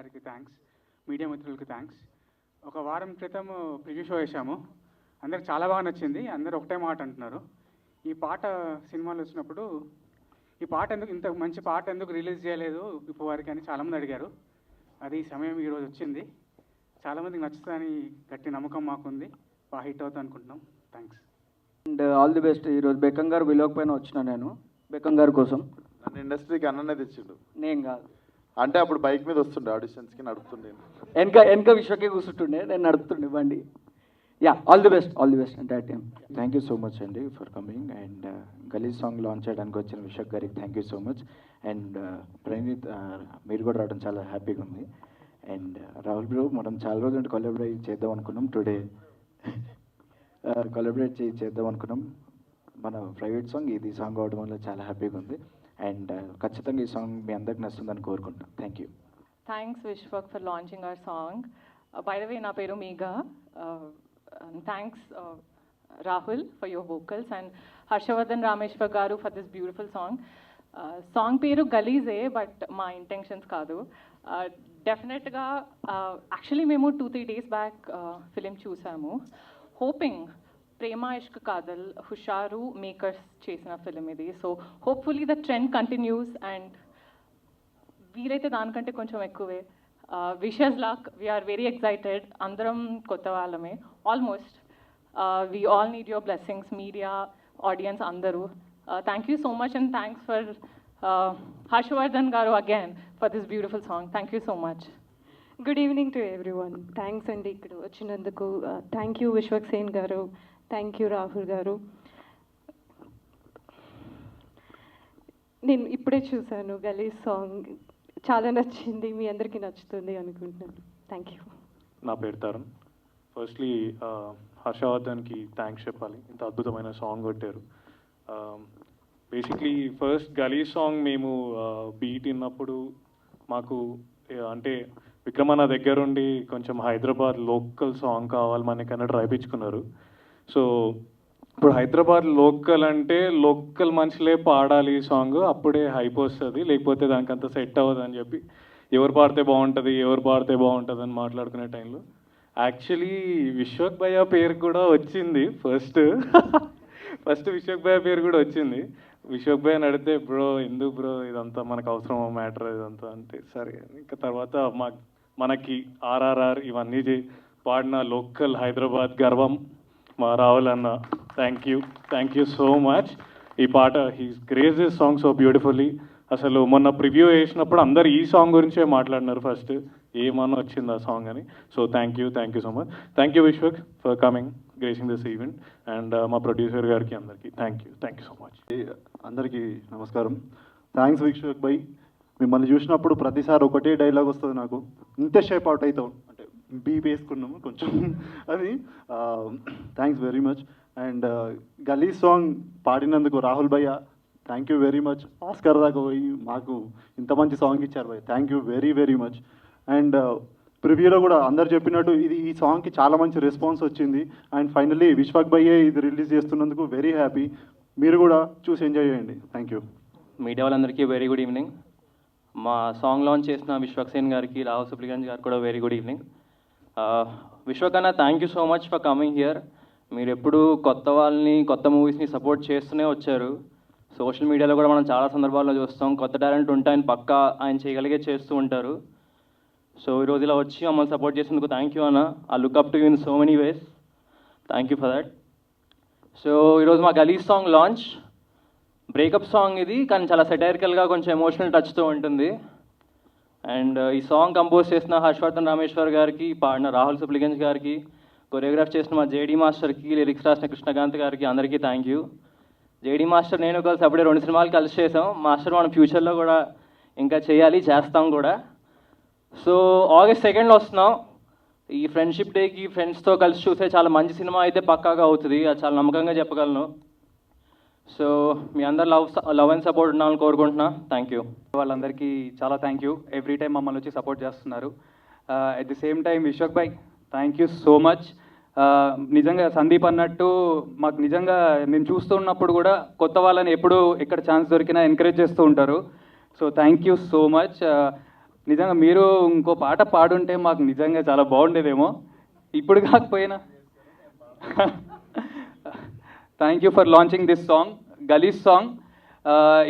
గారికి thanks, media మిత్రులకి thanks. ఒక వారం క్రితం ప్రివ్యూ షో వేసాము, అందరికి చాలా బాగా నచ్చింది. అందరూ ఒకటే మాట అంటున్నారు. ఈ పాట సినిమాలో వచ్చినప్పుడు ఈ పాట ఎందుకు, ఇంత మంచి పాట ఎందుకు రిలీజ్ చేయలేదు ఇప్పుడు వారికి అని చాలామంది అడిగారు. అది సమయం ఈరోజు వచ్చింది. చాలామందికి నచ్చుతుందని గట్టి నమ్మకం మాకుంది. బాగా హిట్ అవుతుంది అనుకుంటున్నాం. Thanks and all the best. ఈరోజు బెక్కం గారు విలోకపోయినా వచ్చిన నేను బెక్కం గారి కోసం. నన్ను ఇండస్ట్రీకి అన్ననే తెచ్చిండు. నేను కాదు, అంటే అప్పుడు బైక్ మీద వస్తుండే ఆడిషన్స్కి, నడుపుతుండే. వెనక విశ్వకే కూర్చుంటుండే, నేను నడుపుతుండే బండి. యా, ఆల్ ది బెస్ట్ అంటే time. Thank you so much అండి for coming. And Galeej song launch చేయడానికి వచ్చిన విశ్వక్ గారికి thank you so much. And Praneeth, మీరు కూడా రావడం చాలా హ్యాపీగా ఉంది. అండ్ రాహుల్ బ్రో, మనం చాలా రోజులు అంటే కొలాబరేట్ చేద్దాం అనుకున్నాం. టుడే కొలాబరేట్ చేద్దాం అనుకున్నాం. మన ప్రైవేట్ సాంగ్ ఇది సాంగ్ అవడం వల్ల చాలా హ్యాపీగా ఉంది. అండ్ ఖచ్చితంగా ఈ సాంగ్ మీ అందరికి నచ్చుతుందని కోరుకుంటున్నాం. Thank you. Thanks Vishwak for launching our song. By the way, na peru Meega. Thanks Rahul for your vocals and Harshavardhan Rameshwar garu for this beautiful song. Song peru Galize, but my intentions kaadu. Definitely ga actually memo 2-3 days back film chusamu, hoping Prema Ishq Kadal Husharu makers chesina film idi. So hopefully the trend continues and వీలైతే దానికంటే కొంచెం ఎక్కువే. Wishes luck, we are very excited. అందరం కొత్త వాళ్ళమే almost. We all need your blessings, media, audience అందరూ. Thank you so much and thanks for Harshavardhan garu again for this beautiful song. Thank you so much. Good evening to everyone. Thanks అండి ఇక్కడ వచ్చినందుకు. Thank you Vishwak Sen గారు, thank you Rahul గారు. నేను ఇప్పుడే చూశాను గలీజ్ సాంగ్, చాలా నచ్చింది. మీ అందరికీ నచ్చుతుంది అనుకుంటున్నాను. Thank you. నా పేరు తరుణ్. ఫస్ట్లీ హర్షవర్ధన్కి థ్యాంక్స్ చెప్పాలి, ఇంత అద్భుతమైన సాంగ్ కొట్టారు. బేసిక్లీ ఫస్ట్ గలీజ్ సాంగ్ మేము బీట్ విన్నప్పుడు మాకు అంటే విక్రమన్న దగ్గరుండి కొంచెం హైదరాబాద్ లోకల్ సాంగ్ కావాలి మనకన్నా రాయించుకున్నారు. సో ఇప్పుడు హైదరాబాద్ లోకల్ అంటే లోకల్ మనుషులే పాడాలి ఈ సాంగ్, అప్పుడే హైప్ వస్తుంది, లేకపోతే దానికి అంత సెట్ అవ్వదు అని చెప్పి ఎవరు పాడితే బాగుంటుంది అని మాట్లాడుకునే టైంలో యాక్చువల్లీ విశ్వక్ భయ్య పేరు కూడా వచ్చింది. ఫస్ట్ విశ్వక్ భయ్య పేరు కూడా వచ్చింది. విశ్వక్ భయ్య అడిగితే బ్రో ఎందుకు బ్రో ఇదంతా మనకు అవసరమా మ్యాటర్ ఇదంతా అంటే సరే. ఇంకా తర్వాత మనకి ఆర్ఆర్ఆర్ ఇవన్నీ పాడిన లోకల్ హైదరాబాద్ గర్వం మా రాహుల్ అన్న. Thank you so much. ఈ పాట he's grace this song so beautifully. అసలు మొన్న ప్రివ్యూ వేసినప్పుడు అందరు ఈ సాంగ్ గురించే మాట్లాడినారు ఫస్ట్, ఏమన్నా వచ్చింది ఆ సాంగ్ అని. So thank you so much. Thank you Vishwak for coming, gracing this event. And మా ప్రొడ్యూసర్ గారికి అందరికీ థ్యాంక్ యూ సో మచ్. అందరికీ నమస్కారం. థ్యాంక్స్ విశ్వక్ భాయ్. మిమ్మల్ని చూసినప్పుడు ప్రతిసారి ఒకటే డైలాగ్ వస్తుంది నాకు, ఇంతసేపు అవుట్ అవుతాం అంటే బీప్ వేసుకున్నాము కొంచెం అది. Thanks very much. And Galeej song పాడినందుకు రాహుల్ భయ్య thank you very much. Oscar దాకా పోయి మాకు ఇంత మంచి సాంగ్ ఇచ్చారు భయ్య, thank you very much. And ప్రివ్యూలో కూడా అందరు చెప్పినట్టు ఈ సాంగ్కి చాలా మంచి రెస్పాన్స్ వచ్చింది. అండ్ ఫైనల్లీ విశ్వక్ భయ్యే ఇది రిలీజ్ చేస్తున్నందుకు వెరీ హ్యాపీ. మీరు కూడా చూసి ఎంజాయ్ చేయండి. Thank you. మీడియా వాళ్ళందరికీ వెరీ గుడ్ ఈవినింగ్. మా సాంగ్ లాంచ్ చేసిన విశ్వక్ సేన్ గారికి, రాహుల్ సుప్లిగంజ్ గారికి కూడా వెరీ గుడ్ ఈవినింగ్. విశ్వక్ అన్న thank you so much for coming here. మీరు ఎప్పుడు కొత్త వాళ్ళని, కొత్త మూవీస్ని సపోర్ట్ చేస్తూనే వచ్చారు. సోషల్ మీడియాలో కూడా మనం చాలా సందర్భాల్లో చూస్తాం, కొత్త టాలెంట్ ఉంటే ఆయన పక్కా ఆయన చేయగలిగే చేస్తూ ఉంటారు. సో ఈరోజు ఇలా వచ్చి మమ్మల్ని సపోర్ట్ చేసినందుకు థ్యాంక్ యూ అన్న. I look up to you in so many ways. Thank you for that. So ఈరోజు మా గలీజ్ సాంగ్ లాంచ్ బ్రేకప్ సాంగ్ ఇది, కానీ చాలా సెటైరికల్గా కొంచెం ఎమోషనల్ టచ్తో ఉంటుంది. అండ్ ఈ సాంగ్ కంపోజ్ చేసిన హర్షవర్ధన్ రామేశ్వర్ గారికి, పాడిన రాహుల్ సుప్లిగంజ్ గారికి, కొరియోగ్రాఫ్ చేసిన మా జేడీ మాస్టర్కి, లిరిక్స్ రాసిన కృష్ణకాంత్ గారికి అందరికీ థ్యాంక్ యూ. జేడీ మాస్టర్ నేను కలిసి అప్పుడే 2 సినిమాలు కలిసి చేసాం. మాస్టర్ మనం ఫ్యూచర్లో కూడా ఇంకా చేస్తాం కూడా. సో ఆగస్ట్ 2 వస్తున్నాం. ఈ ఫ్రెండ్షిప్ డేకి ఫ్రెండ్స్తో కలిసి చూసే చాలా మంచి సినిమా అయితే పక్కాగా అవుతుంది, అది చాలా నమ్మకంగా చెప్పగలను. సో మీ అందరు లవ్ అండ్ సపోర్ట్ ఉండాలని కోరుకుంటున్నా. Thank you. వాళ్ళందరికీ చాలా థ్యాంక్ యూ. ఎవ్రీ టైం మమ్మల్ని వచ్చి సపోర్ట్ చేస్తున్నారు. At the same time Vishwak Bhai thank you so much. నిజంగా సందీప్ అన్నట్టు మాకు నిజంగా మేము చూస్తున్నప్పుడు కూడా కొత్త వాళ్ళని ఎప్పుడు ఎక్కడ ఛాన్స్ దొరికినా ఎంకరేజ్ చేస్తూ ఉంటారు. So thank you so much. నిజంగా మీరు ఇంకో పాట పాడుంటే మాకు నిజంగా చాలా బాగుండేదేమో, ఇప్పుడు కాకపోయినా. Thank you for launching this song, గలీజ్ సాంగ్.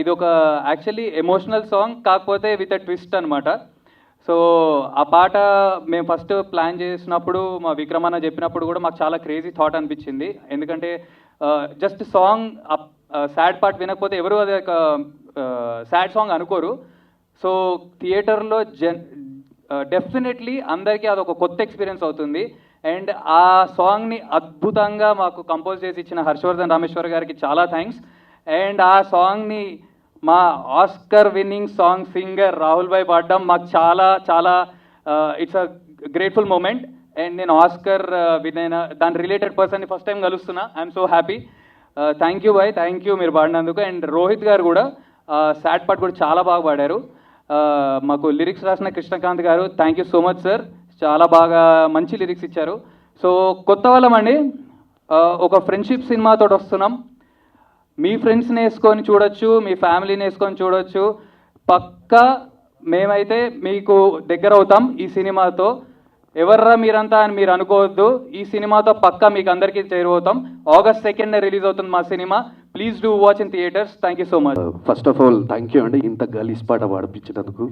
ఇది ఒక యాక్చువల్లీ ఎమోషనల్ సాంగ్, కాకపోతే విత్ అ ట్విస్ట్ అనమాట. సో ఆ పాట మేము ఫస్ట్ ప్లాన్ చేసినప్పుడు మా విక్రమన్న చెప్పినప్పుడు కూడా మాకు చాలా క్రేజీ థాట్ అనిపించింది. ఎందుకంటే జస్ట్ సాంగ్ సాడ్ పార్ట్ వినకపోతే ఎవరు అది ఒక సాడ్ సాంగ్ అనుకోరు. సో థియేటర్లో డెఫినెట్లీ అందరికీ అదొక కొత్త ఎక్స్పీరియన్స్ అవుతుంది. అండ్ ఆ సాంగ్ని అద్భుతంగా మాకు కంపోజ్ చేసి ఇచ్చిన హర్షవర్ధన్ రామేశ్వర్ గారికి చాలా థ్యాంక్స్. అండ్ ఆ సాంగ్ని మా Oscar winning song singer Rahul భాయ్ పాడడం మాకు చాలా చాలా it's a grateful moment. And నేను ఆస్కర్ విన్ అయిన దాని రిలేటెడ్ పర్సన్ని ఫస్ట్ టైం కలుస్తున్నా. I'm so happy. Thank you భాయ్, థ్యాంక్ యూ మీరు పాడినందుకు. అండ్ రోహిత్ గారు కూడా సాడ్ పార్ట్ కూడా చాలా బాగా పాడారు. మాకు లిరిక్స్ రాసిన కృష్ణకాంత్ గారు, thank you so much sir, చాలా బాగా మంచి లిరిక్స్ ఇచ్చారు. సో కొత్త వాళ్ళమండి, ఒక ఫ్రెండ్షిప్ సినిమాతో వస్తున్నాం. మీ ఫ్రెండ్స్ని వేసుకొని చూడొచ్చు, మీ ఫ్యామిలీని వేసుకొని చూడొచ్చు. పక్కా మేమైతే మీకు దగ్గర అవుతాం ఈ సినిమాతో. ఎవర్రా మీరంతా అని మీరు అనుకోవద్దు, ఈ సినిమాతో పక్కా మీకు అందరికీ చేరువవుతాం. August 2nd రిలీజ్ అవుతుంది మా cinema. Please do watch in theatres. Thank you so much. First of all thank you అండి ఇంత గలీజ్ పాట పాడిపించినందుకు.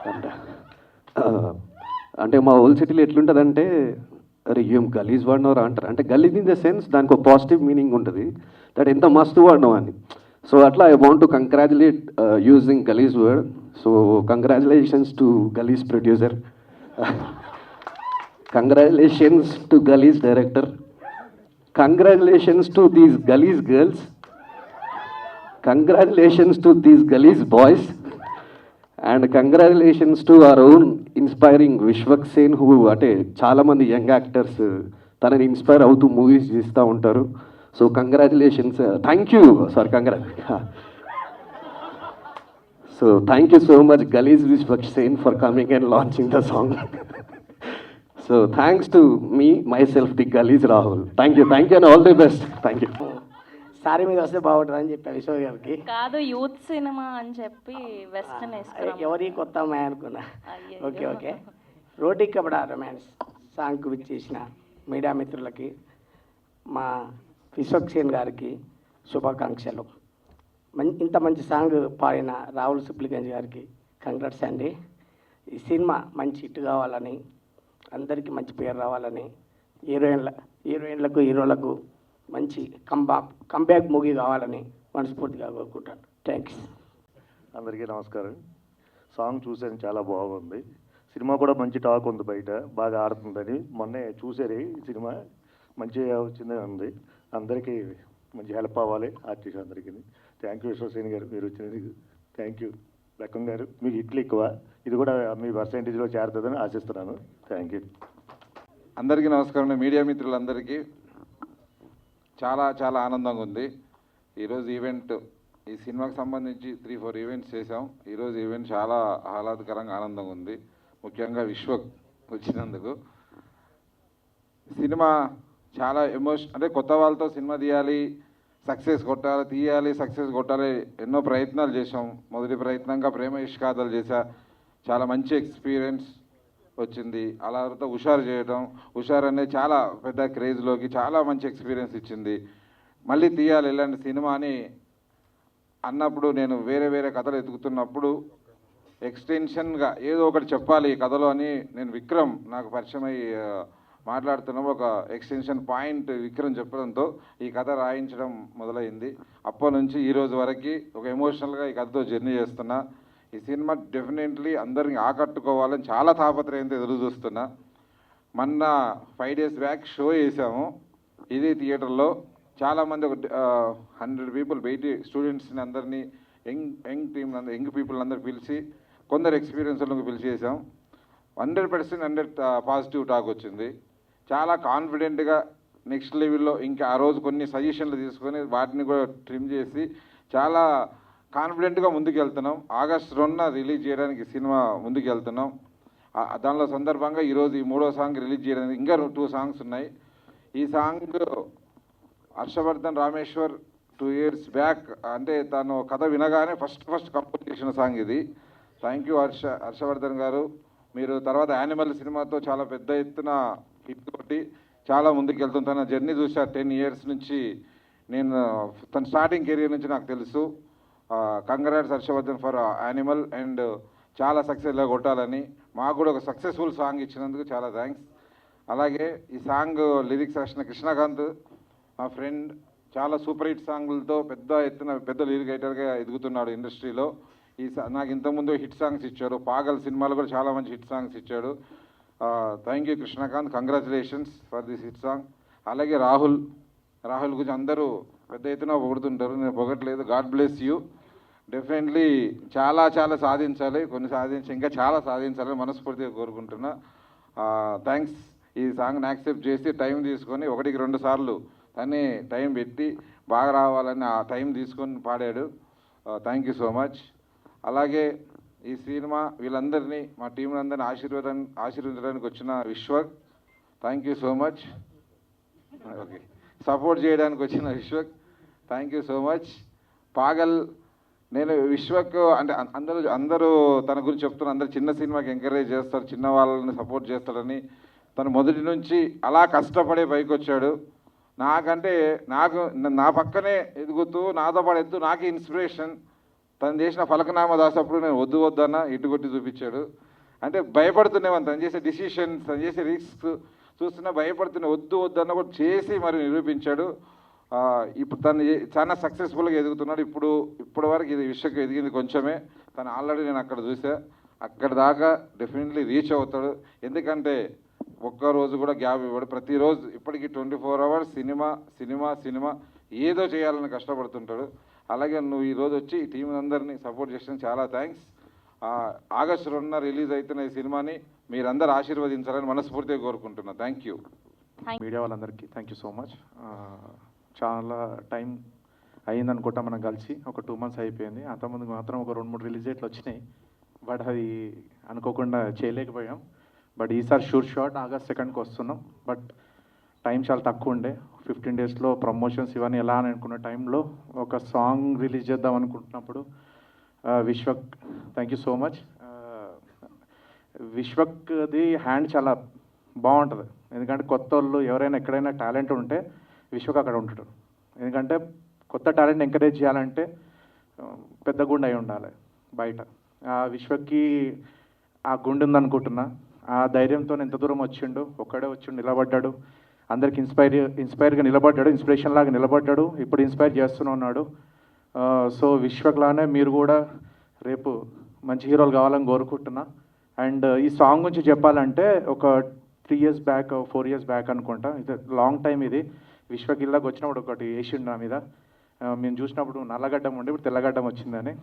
అండ్ అంటే మా ఓల్డ్ సిటీలో ఎట్లుంటుందంటే, అరే ఏం గలీజ్ వాడినవరా అంటారు. అంటే గలీజ్ ఇన్ ద సెన్స్ దానికి ఒక పాజిటివ్ మీనింగ్ ఉంటుంది, దట్ ఎంత మస్తు వాడినావు అని. సో అట్లా I want to congratulate using Galeej word. So congratulations to Galeej producer, congratulations to Galeej director, congratulations to these Galeej girls, congratulations to these Galeej boys, and congratulations to our own inspiring Vishwak Sen, who అంటే చాలామంది young actors తనని inspire అవుతూ movies చేస్తూ ఉంటారు. So congratulations, thank you sir, so thank you so much Galeej Vishwak Sen for coming and launching the song. So thanks to me myself the Galeej Rahul. Thank you and all the best. Thank you. Sari మీద వస్తే బాగుంటుంది అని చెప్పా విశ్వ గారికి. కాదు youth cinema అని చెప్పి వెస్టర్న్ వేసుకున్నాం. ఎవరి కొత్త అమ్మాయి అనుకున్నా. ఓకే. రోటీ కబడా రొమాన్స్ సాంగ్కు విచ్చేసిన మీడియా మిత్రులకి, మా విశ్వక్ సేన్ గారికి శుభాకాంక్షలు. ఇంత మంచి సాంగ్ పాడిన రాహుల్ సిప్లిగంజ్ గారికి కంగ్రాట్స్ అండి. ఈ సినిమా మంచి హిట్ కావాలని, అందరికీ మంచి పేరు రావాలని, హీరోయిన్లకు హీరోలకు మంచి కంబ్యాక్ మూవీ కావాలని మనస్ఫూర్తిగా కోరుకుంటాను. థ్యాంక్స్. అందరికీ నమస్కారం. సాంగ్ చూసాను, చాలా బాగుంది. సినిమా కూడా మంచి టాక్ ఉంది బయట, బాగా ఆడుతుందని. మొన్నే చూసారు, ఈ సినిమా మంచిగా వచ్చిందని ఉంది. అందరికీ మంచి హెల్ప్ అవ్వాలి ఆర్టిస్ట్ అందరికీ. థ్యాంక్ యూ విశ్వసేన్ గారు, మీరు వచ్చినందుకు థ్యాంక్ యూ. లక్కం గారు, మీకు హిట్లు ఎక్కువ, ఇది కూడా మీ పర్సెంటేజ్లో చేరుతుందని ఆశిస్తున్నాను. Thank you. అందరికీ నమస్కారం. మీడియా మిత్రులందరికీ చాలా చాలా ఆనందంగా ఉంది. ఈరోజు ఈవెంట్, ఈ సినిమాకి సంబంధించి 3-4 ఈవెంట్స్ చేసాం. ఈరోజు ఈవెంట్ చాలా ఆహ్లాదకరంగా ఆనందంగా ఉంది, ముఖ్యంగా విశ్వక్ వచ్చినందుకు. సినిమా చాలా అంటే కొత్త వాళ్ళతో సినిమా తీయాలి, సక్సెస్ కొట్టాలి, ఎన్నో ప్రయత్నాలు చేసాం. మొదటి ప్రయత్నంగా ప్రేమ ఇష్కాదాలు చేశా, చాలా మంచి ఎక్స్పీరియన్స్ వచ్చింది. అలా తర్వాత హుషార్ అనేది చాలా పెద్ద క్రేజ్లోకి చాలా మంచి ఎక్స్పీరియన్స్ ఇచ్చింది. మళ్ళీ తీయాలి ఇలాంటి సినిమా అని అన్నప్పుడు, నేను వేరే కథలు ఎదుగుతున్నప్పుడు ఎక్స్టెన్షన్గా ఏదో ఒకటి చెప్పాలి ఈ కథలో అని నేను విక్రమ్ నాకు పరిచయం అయ్యి మాట్లాడుతున్నాము. ఒక ఎక్స్టెన్షన్ పాయింట్ విక్రమ్ చెప్పడంతో ఈ కథ రాయించడం మొదలైంది. అప్పటి నుంచి ఈరోజు వరకు ఒక ఎమోషనల్గా ఈ కథతో జర్నీ చేస్తున్నా. ఈ సినిమా డెఫినెట్లీ అందరిని ఆకట్టుకోవాలని చాలా తాపత్రయంతో ఎదురు చూస్తున్నా. మొన్న 5 days బ్యాక్ షో చేసాము ఇదే థియేటర్లో. చాలామంది, ఒక 100 people బయటి స్టూడెంట్స్ని అందరినీ, యంగ్ పీపుల్ అందరూ పిలిచి, కొందరు ఎక్స్పీరియన్స్లకు పిలిచి చేసాం. 100% పాజిటివ్ టాక్ వచ్చింది. చాలా కాన్ఫిడెంట్గా నెక్స్ట్ లెవెల్లో ఇంకా ఆ రోజు కొన్ని సజెషన్లు తీసుకొని వాటిని కూడా ట్రిమ్ చేసి చాలా కాన్ఫిడెంట్గా ముందుకు వెళ్తున్నాం. August 2న రిలీజ్ చేయడానికి సినిమా ముందుకు వెళ్తున్నాం. దానిలో సందర్భంగా ఈరోజు ఈ 3వ సాంగ్ రిలీజ్ చేయడానికి ఇంకా 2 సాంగ్స్ ఉన్నాయి. ఈ song Harshavardhan Rameshwar 2 years back, అంటే తను కథ వినగానే ఫస్ట్ కంపోజ్ చేసిన సాంగ్ ఇది. Thank you Harshavardhan garu. మీరు తర్వాత యానిమల్ సినిమాతో చాలా పెద్ద ఎత్తున హిట్ కొట్టి చాలా ముందుకు వెళ్తుంది. తన జర్నీ చూసా 10 years నుంచి. నేను తన స్టార్టింగ్ కెరీర్ నుంచి నాకు తెలుసు. Congrats Harshavardhan for Animal and చాలా సక్సెస్గా కొట్టాలని. మాకు కూడా ఒక సక్సెస్ఫుల్ సాంగ్ ఇచ్చినందుకు చాలా థ్యాంక్స్. అలాగే ఈ సాంగ్ లిరిక్స్ రాసిన కృష్ణకాంత్ మా ఫ్రెండ్ చాలా సూపర్ హిట్ సాంగులతో పెద్ద లిరిక్ రైటర్గా ఎదుగుతున్నాడు ఇండస్ట్రీలో. నాకు ఇంతకుముందు హిట్ సాంగ్స్ ఇచ్చాడు. పాగల్ సినిమాలో కూడా చాలా మంచి హిట్ సాంగ్స్ ఇచ్చాడు. Thank you Krishnakanth, congratulations for this hit song. అలాగే రాహుల్ గురించి అందరూ పెద్ద ఎత్తున పొగుడుతుంటారు, నేను పొగట్లేదు. God bless you. డెఫినెట్లీ చాలా సాధించాలి, ఇంకా చాలా సాధించాలని మనస్ఫూర్తిగా కోరుకుంటున్నా. థ్యాంక్స్. ఈ సాంగ్ని యాక్సెప్ట్ చేసి టైం తీసుకొని 1-2 సార్లు తనే టైం పెట్టి బాగా రావాలని ఆ టైం తీసుకొని పాడాడు. Thank you so much. అలాగే ఈ సినిమా వీళ్ళందరినీ మా టీంలందరినీ ఆశీర్వదించడానికి వచ్చిన Vishwak, thank you so much. Okay, support చేయడానికి వచ్చిన Vishwak, thank you so much. Paagal, నేను విశ్వక్ అంటే అందరూ తన గురించి చెప్తున్నారు, అందరు చిన్న సినిమాకి ఎంకరేజ్ చేస్తారు, చిన్న వాళ్ళని సపోర్ట్ చేస్తాడని. తను మొదటి నుంచి అలా కష్టపడే పైకి వచ్చాడు. నా పక్కనే ఎదుగుతూ నాతో పాటు ఎద్దు నాకే ఇన్స్పిరేషన్. తను చేసిన ఫలకనామా దాసప్పుడు నేను వద్దన్న ఇటు కొట్టి చూపించాడు. అంటే భయపడుతున్నాను తను చేసే డిసిషన్స్, తను చేసే రిస్క్ చూస్తున్నా భయపడుతున్నా, వద్దన్న కూడా చేసి మరి నిరూపించాడు. ఇప్పుడు తను చాలా సక్సెస్ఫుల్గా ఎదుగుతున్నాడు. ఇప్పటి వరకు ఇది విషయం ఎదిగింది కొంచెమే. తను ఆల్రెడీ నేను అక్కడ చూసా, అక్కడ దాకా డెఫినెట్లీ రీచ్ అవుతాడు. ఎందుకంటే ఒక్కరోజు కూడా గ్యాప్ ఇవ్వడు. ప్రతిరోజు ఇప్పటికీ 24 hours సినిమా ఏదో చేయాలని కష్టపడుతుంటాడు. అలాగే నువ్వు ఈరోజు వచ్చి ఈ టీం అందరినీ సపోర్ట్ చేసిన చాలా థ్యాంక్స్. August 2న రిలీజ్ అవుతున్న ఈ సినిమాని మీరందరూ ఆశీర్వదించాలని మనస్ఫూర్తిగా కోరుకుంటున్నా. Thank you. మీడియా వాళ్ళందరికీ థ్యాంక్ యూ సో మచ్. చాలా టైం అయిందనుకుంటా మనం కలిసి, ఒక 2 months అయిపోయింది. అంతకుముందు మాత్రం ఒక 2-3 రిలీజ్ డేట్లు వచ్చినాయి, బట్ అది అనుకోకుండా చేయలేకపోయాం. బట్ ఈసారి షూర్ షాట్ August 2కి వస్తున్నాం. బట్ టైం చాలా తక్కువ ఉండే, 15 daysలో ప్రమోషన్స్ ఇవన్నీ ఎలా అని అనుకున్న టైంలో ఒక సాంగ్ రిలీజ్ చేద్దాం అనుకుంటున్నప్పుడు Vishwak, thank you so much. విశ్వక్ది హ్యాండ్ చాలా బాగుంటుంది. ఎందుకంటే కొత్త వాళ్ళు ఎవరైనా ఎక్కడైనా టాలెంట్ ఉంటే విశ్వక్ అక్కడ ఉంటాడు. ఎందుకంటే కొత్త టాలెంట్ ఎంకరేజ్ చేయాలంటే పెద్ద గుండె అయి ఉండాలి బయట. విశ్వక్కి ఆ గుండె ఉందనుకుంటున్నా. ఆ ధైర్యంతో ఎంత దూరం వచ్చిండు, ఒక్కడే వచ్చి నిలబడ్డాడు, అందరికి ఇన్స్పైర్గా నిలబడ్డాడు, ఇన్స్పిరేషన్ లాగా నిలబడ్డాడు. ఇప్పుడు ఇన్స్పైర్ చేస్తూనే ఉన్నాడు. సో విశ్వక్ లానే మీరు కూడా రేపు మంచి హీరోలు కావాలని కోరుకుంటున్నా. అండ్ ఈ సాంగ్ గురించి చెప్పాలంటే ఒక 3 years బ్యాక్ 4 years బ్యాక్ అనుకుంటా, ఇది లాంగ్ టైం. ఇది విశ్వక్ ఇల్లాకి వచ్చినప్పుడు ఒకటి వేసిండు నా మీద. మేము చూసినప్పుడు నల్లగడ్డం ఉండి ఇప్పుడు తెల్లగడ్డం వచ్చిందని.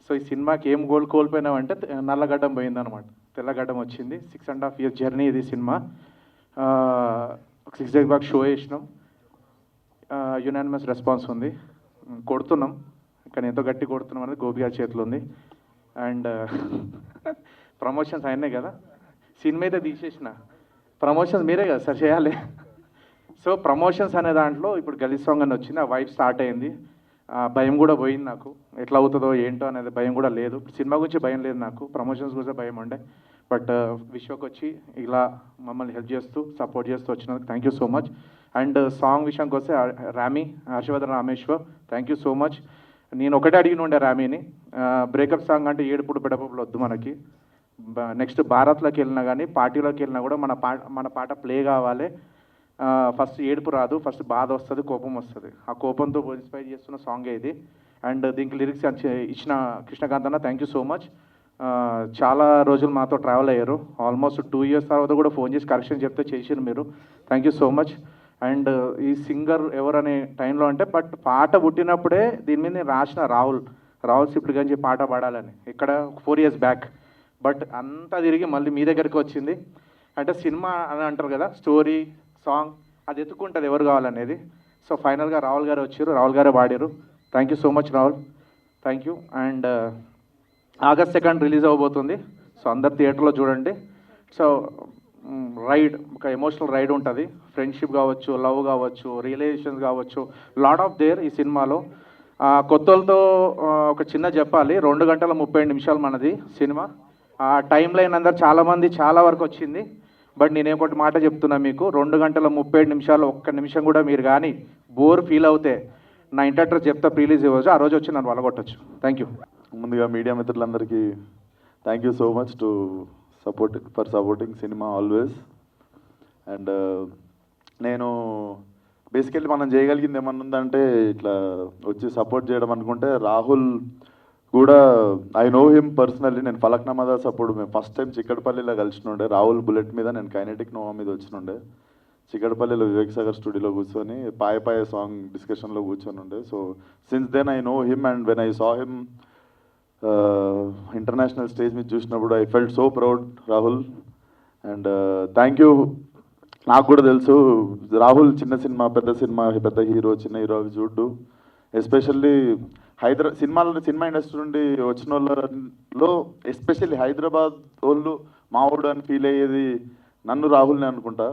సో ఈ సినిమాకి ఏం కోల్పోయినామంటే నల్లగడ్డం పోయిందనమాట, తెల్లగడ్డం వచ్చింది. 6.5 years జర్నీ ఇది సినిమా. 6 days బ్యాక్ షో వేసినాం, యునానిమస్ రెస్పాన్స్ ఉంది. కొడుతున్నాం, కానీ ఎంతో గట్టి కొడుతున్నాం అనేది గోపి గారి చేతిలో ఉంది. అండ్ ప్రమోషన్స్ అయినాయి కదా, సినిమా అయితే తీసేసిన, ప్రమోషన్స్ మీరే కదా సార్ చేయాలి. సో ప్రమోషన్స్ అనే దాంట్లో ఇప్పుడు గలీజ్ సాంగ్ అని వచ్చింది, ఆ వైబ్ స్టార్ట్ అయింది. భయం కూడా పోయింది నాకు, ఎట్లా అవుతుందో ఏంటో అనేది భయం కూడా లేదు. సినిమా గురించి భయం లేదు నాకు, ప్రమోషన్స్ గురించి భయం ఉండే. బట్ విశ్వక్ వచ్చి ఇలా మమ్మల్ని హెల్ప్ చేస్తూ సపోర్ట్ చేస్తూ వచ్చినందుకు thank you so much. And song విషయానికి వస్తే Harshavardhan Rameshwar, thank you so much. నేను ఒకటే అడిగిన ఉండే రామీని, బ్రేకప్ సాంగ్ అంటే ఏడుపుడు పెడపలు వద్దు మనకి. నెక్స్ట్ భారత్లోకి వెళ్ళినా కానీ పార్టీలోకి వెళ్ళినా కూడా మన పాట ప్లే కావాలి. ఫస్ట్ ఏడుపు రాదు, ఫస్ట్ బాధ వస్తుంది, కోపం వస్తుంది. ఆ కోపంతో ఇన్స్పైర్ చేస్తున్న సాంగే ఇది. అండ్ దీనికి లిరిక్స్ ఇచ్చిన కృష్ణకాంత్ అన్న, థ్యాంక్ యూ సో మచ్. చాలా రోజులు మాతో ట్రావెల్ అయ్యారు, ఆల్మోస్ట్ 2 years తర్వాత కూడా ఫోన్ చేసి కరెక్షన్ చెప్తే చేసారు మీరు, thank you so much. And ఈ సింగర్ ఎవరనే టైంలో అంటే బట్ పాట పుట్టినప్పుడే దీని మీద నేను రాసిన రాహుల్ సిప్లి గంజి పాట పాడాలని ఇక్కడ 4 years బ్యాక్. బట్ అంతా తిరిగి మళ్ళీ మీ దగ్గరికి వచ్చింది. అంటే సినిమా అని అంటారు కదా, స్టోరీ సాంగ్ అది ఎత్తుకుంటుంది ఎవరు కావాలనేది. సో ఫైనల్గా రాహుల్ గారు వచ్చారు, రాహుల్ గారే పాడారు. Thank you so much Rahul, thank you. And August 2nd release అవ్వబోతుంది. సో అందరు థియేటర్లో చూడండి. సో రైడ్, ఒక ఎమోషనల్ రైడ్ ఉంటుంది. ఫ్రెండ్షిప్ కావచ్చు, లవ్ కావచ్చు, రియలైజేషన్స్ కావచ్చు, లాట్ ఆఫ్ దేర్ ఈ సినిమాలో. కొత్త వాళ్ళతో ఒక చిన్న చెప్పాలి, 2 గంటల 30 నిమిషాలు మనది సినిమా. టైం లైన్ అందరు చాలామంది చాలా వరకు వచ్చింది. బట్ నేను ఒకటి మాట చెప్తున్నా మీకు, 2 గంటల 30 నిమిషాలు ఒక్క నిమిషం కూడా మీరు కానీ బోర్ ఫీల్ అవుతే నా ఇంటర్టర్ చెప్తా ప్రీలీజ్ ఇవ్వచ్చు, ఆ రోజు వచ్చి నన్ను వలగొట్టచ్చు. Thank you. ముందుగా మీడియా మిత్రులందరికీ thank you so much to supporting cinema always. And నేను బేసికల్లీ మనం చేయగలిగింది ఏమన్నా ఉందంటే ఇట్లా వచ్చి సపోర్ట్ చేయడం అనుకుంటే, రాహుల్ కూడా ఐ నో హిమ్ పర్సనల్లీ. నేను ఫలక్నామా దాస్ అప్పుడు మేము ఫస్ట్ టైం చిక్కడపల్లిలో కలిసినుండే. రాహుల్ బుల్లెట్ మీద, నేను కైనెటిక్ నోవా మీద వచ్చినుండే. చిక్కడపల్లిలో వివేక్ సాగర్ స్టూడియోలో కూర్చొని పాయ సాంగ్ డిస్కషన్లో కూర్చొని ఉండే. So since then I know him and when I saw him international stage మీద చూసినప్పుడు I felt so proud Rahul. And thank you. నాకు కూడా తెలుసు రాహుల్ చిన్న సినిమా పెద్ద హీరో, చిన్న హీరో అవి చూడ్డు. ఎస్పెషల్లీ సినిమా ఇండస్ట్రీ నుండి వచ్చిన వాళ్ళలో ఎస్పెషల్లీ హైదరాబాద్ వాళ్ళు మావుడు అని ఫీల్ అయ్యేది నన్ను, రాహుల్ని అనుకుంటా.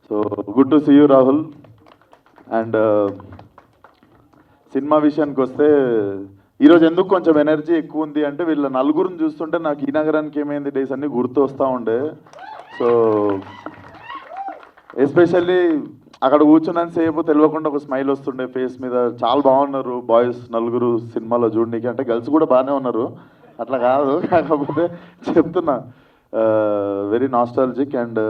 So good to see you Rahul. And cinema విషయానికి వస్తే ఈరోజు ఎందుకు కొంచెం ఎనర్జీ ఎక్కువ ఉంది అంటే, వీళ్ళ నలుగురిని చూస్తుంటే నాకు ఈ నగరానికి ఏమైంది డేస్ అన్నీ గుర్తు వస్తూ ఉండే. సో ఎస్పెషల్లీ అక్కడ కూర్చున్నాను సేపు తెలియకుండా ఒక స్మైల్ వస్తుండే ఫేస్ మీద. చాలా బాగున్నారు బాయ్స్ నలుగురు సినిమాలో చూడడానికి. అంటే గర్ల్స్ కూడా బాగానే ఉన్నారు, అట్లా కాదు, కాకపోతే చెప్తున్నా వెరీ నాస్టాలజిక్. అండ్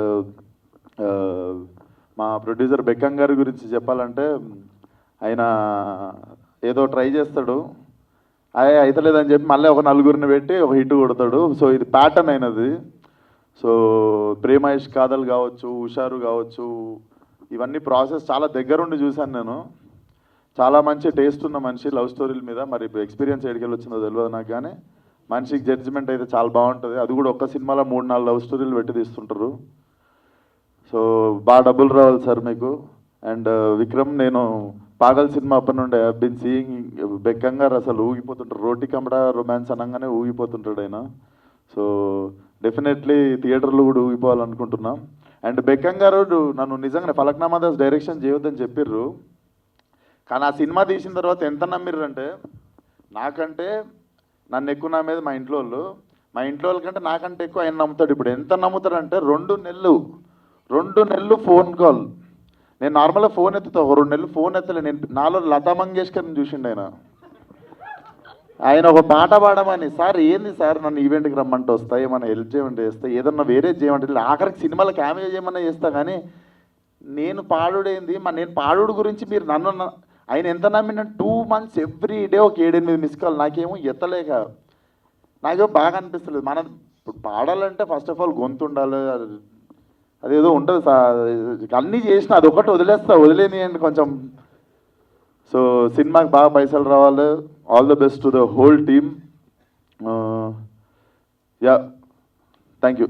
మా ప్రొడ్యూసర్ బెక్కం గారి గురించి చెప్పాలంటే, ఆయన ఏదో ట్రై చేస్తాడు, అయితలేదని చెప్పి మళ్ళీ ఒక నలుగురిని పెట్టి ఒక హిట్ కొడతాడు. సో ఇది ప్యాటర్న్ అయినది. సో ప్రేమ ఇష్క్ కాదల్ కావచ్చు, హుషారు కావచ్చు, ఇవన్నీ ప్రాసెస్ చాలా దగ్గరుండి చూశాను నేను. చాలా మంచి టేస్ట్ ఉన్న మనిషి లవ్ స్టోరీల మీద. మరి ఎక్స్పీరియన్స్ ఎడికెళ్ళి వచ్చిందో తెలియదు నాకు, కానీ మనిషికి జడ్జిమెంట్ అయితే చాలా బాగుంటుంది. అది కూడా ఒక్క సినిమాలో 3-4 లవ్ స్టోరీలు పెట్టి తీస్తుంటారు. సో బాగా డబ్బులు రావాలి సార్ మీకు. అండ్ విక్రమ్, నేను పాగల్ సినిమా అప్పటి నుండి ఐ బీన్ సీయింగ్ బెక్కం గారు అసలు ఊగిపోతుంటారు. రోటీ కమడా రొమాన్స్ అనగానే ఊగిపోతుంటాడు ఆయన. సో డెఫినెట్లీ థియేటర్లో కూడా ఊగిపోవాలనుకుంటున్నాం. అండ్ బెక్కం గారు నన్ను నిజంగా ఫలక్నామా దాస్ డైరెక్షన్ చేయొద్దని చెప్పిర్రు, కానీ ఆ సినిమా తీసిన తర్వాత ఎంత నమ్మిర్రంటే, నాకంటే నన్ను ఎక్కువ నమ్మేది మా ఇంట్లో వాళ్ళ కంటే నాకంటే ఎక్కువ ఆయన నమ్ముతాడు. ఇప్పుడు ఎంత నమ్ముతాడంటే 2 నెలలు ఫోన్ కాల్. నేను నార్మల్గా ఫోన్ ఎత్తుతా, 2 నెలలు ఫోన్ ఎత్తలే. నేను నాలో లతా మంగేష్కర్ని చూసిండు ఆయన ఒక పాట పాడమని. సార్ ఏంది సార్, నన్ను ఈవెంట్కి రమ్మంటే వస్తా, ఏమన్నా హెల్ప్ చేయమంటే చేస్తా, ఏదన్నా వేరే చేయమంటే, ఆఖరికి సినిమాలో క్యామియో చేయమన్నా చేస్తా, కానీ నేను పాడుడేంది. నేను పాడుడు గురించి మీరు నన్ను ఆయన ఎంత నమ్మిన 2 months ఎవ్రీ డే ఒక 7-8 మిస్ కాల్. నాకేమో ఎత్తలేక నాకేమో బాగా అనిపిస్తలేదు. ఇప్పుడు పాడాలంటే ఫస్ట్ ఆఫ్ ఆల్ గొంతు ఉండాలి, అదేదో ఉంటుంది. అన్నీ చేసిన అదొకటి వదిలేనియండి కొంచెం. సో సినిమాకి బాగా పైసలు రావాలి. All the best to the whole team. Yeah, thank you.